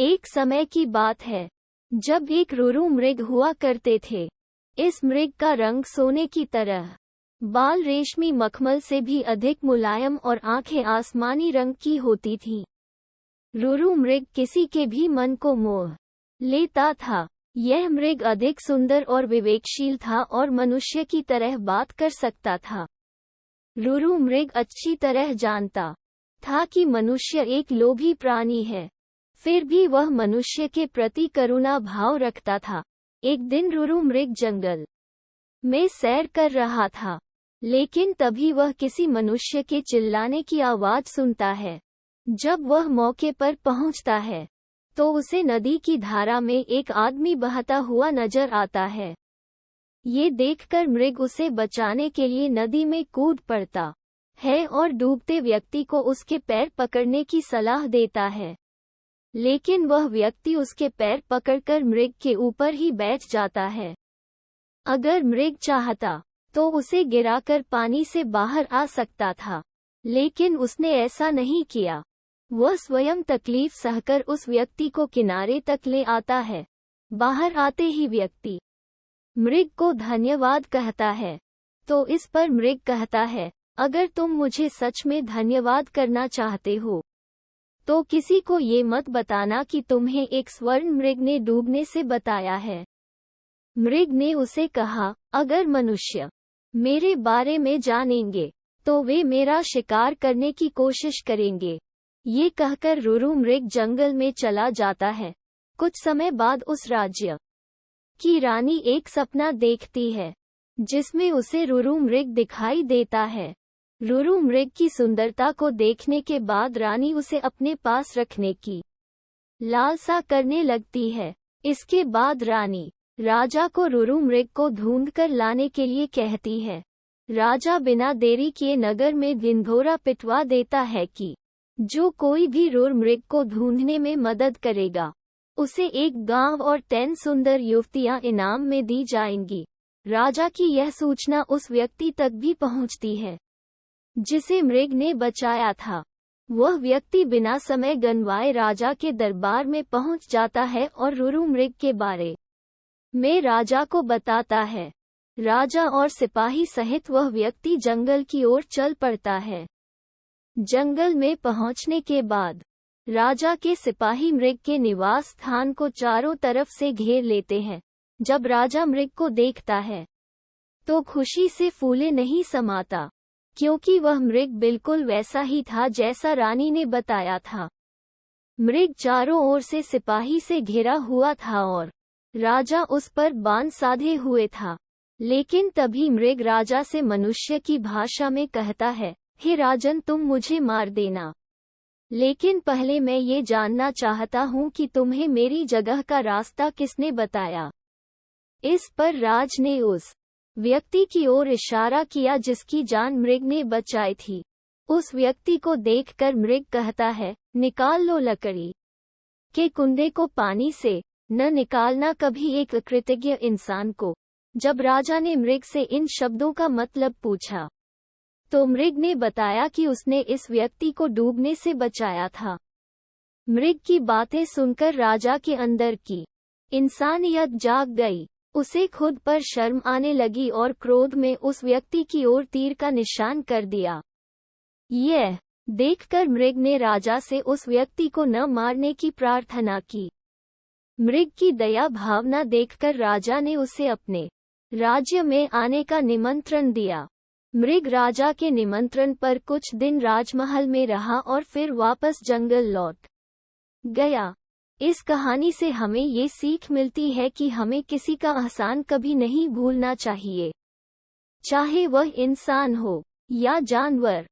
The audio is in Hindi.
एक समय की बात है जब एक रुरु मृग हुआ करते थे। इस मृग का रंग सोने की तरह, बाल रेशमी मखमल से भी अधिक मुलायम और आंखें आसमानी रंग की होती थीं। रुरु मृग किसी के भी मन को मोह लेता था। यह मृग अधिक सुंदर और विवेकशील था और मनुष्य की तरह बात कर सकता था। रुरु मृग अच्छी तरह जानता था कि मनुष्य एक लोभी प्राणी है, फिर भी वह मनुष्य के प्रति करुणा भाव रखता था। एक दिन रुरु मृग जंगल में सैर कर रहा था, लेकिन तभी वह किसी मनुष्य के चिल्लाने की आवाज सुनता है। जब वह मौके पर पहुंचता है तो उसे नदी की धारा में एक आदमी बहता हुआ नजर आता है। ये देखकर मृग उसे बचाने के लिए नदी में कूद पड़ता है और डूबते व्यक्ति को उसके पैर पकड़ने की सलाह देता है, लेकिन वह व्यक्ति उसके पैर पकड़कर मृग के ऊपर ही बैठ जाता है। अगर मृग चाहता तो उसे गिराकर पानी से बाहर आ सकता था, लेकिन उसने ऐसा नहीं किया। वह स्वयं तकलीफ सहकर उस व्यक्ति को किनारे तक ले आता है। बाहर आते ही व्यक्ति मृग को धन्यवाद कहता है, तो इस पर मृग कहता है, अगर तुम मुझे सच में धन्यवाद करना चाहते हो तो किसी को ये मत बताना कि तुम्हें एक स्वर्ण मृग ने डूबने से बताया है। मृग ने उसे कहा, अगर मनुष्य मेरे बारे में जानेंगे तो वे मेरा शिकार करने की कोशिश करेंगे। ये कहकर रुरु मृग जंगल में चला जाता है। कुछ समय बाद उस राज्य की रानी एक सपना देखती है जिसमें उसे रुरु मृग दिखाई देता है। रुरु मृग की सुंदरता को देखने के बाद रानी उसे अपने पास रखने की लालसा करने लगती है। इसके बाद रानी राजा को रुरु मृग को ढूंढकर लाने के लिए कहती है। राजा बिना देरी किए नगर में ढिंढोरा पिटवा देता है कि जो कोई भी रुरु मृग को ढूंढने में मदद करेगा उसे एक गांव और 10 सुंदर युवतियां इनाम में दी जाएंगी। राजा की यह सूचना उस व्यक्ति तक भी पहुंचती है जिसे मृग ने बचाया था। वह व्यक्ति बिना समय गंवाए राजा के दरबार में पहुंच जाता है और रुरु मृग के बारे में राजा को बताता है। राजा और सिपाही सहित वह व्यक्ति जंगल की ओर चल पड़ता है। जंगल में पहुंचने के बाद राजा के सिपाही मृग के निवास स्थान को चारों तरफ से घेर लेते हैं। जब राजा मृग को देखता है तो खुशी से फूले नहीं समाता, क्योंकि वह मृग बिल्कुल वैसा ही था जैसा रानी ने बताया था। मृग चारों ओर से सिपाही से घिरा हुआ था और राजा उस पर बाण साधे हुए था। लेकिन तभी मृग राजा से मनुष्य की भाषा में कहता है, हे राजन, तुम मुझे मार देना, लेकिन पहले मैं ये जानना चाहता हूँ कि तुम्हें मेरी जगह का रास्ता किसने बताया। इस पर राज ने उस व्यक्ति की ओर इशारा किया जिसकी जान मृग ने बचाई थी। उस व्यक्ति को देखकर मृग कहता है, निकाल लो लकड़ी के कुंडे को पानी से न निकालना कभी एक अकृतज्ञ इंसान को। जब राजा ने मृग से इन शब्दों का मतलब पूछा तो मृग ने बताया कि उसने इस व्यक्ति को डूबने से बचाया था। मृग की बातें सुनकर राजा के अंदर की इंसानियत जाग गई। उसे खुद पर शर्म आने लगी और क्रोध में उस व्यक्ति की ओर तीर का निशान कर दिया। यह देखकर मृग ने राजा से उस व्यक्ति को न मारने की प्रार्थना की। मृग की दया भावना देखकर राजा ने उसे अपने राज्य में आने का निमंत्रण दिया। मृग राजा के निमंत्रण पर कुछ दिन राजमहल में रहा और फिर वापस जंगल लौट गया। इस कहानी से हमें ये सीख मिलती है कि हमें किसी का एहसान कभी नहीं भूलना चाहिए, चाहे वह इंसान हो या जानवर।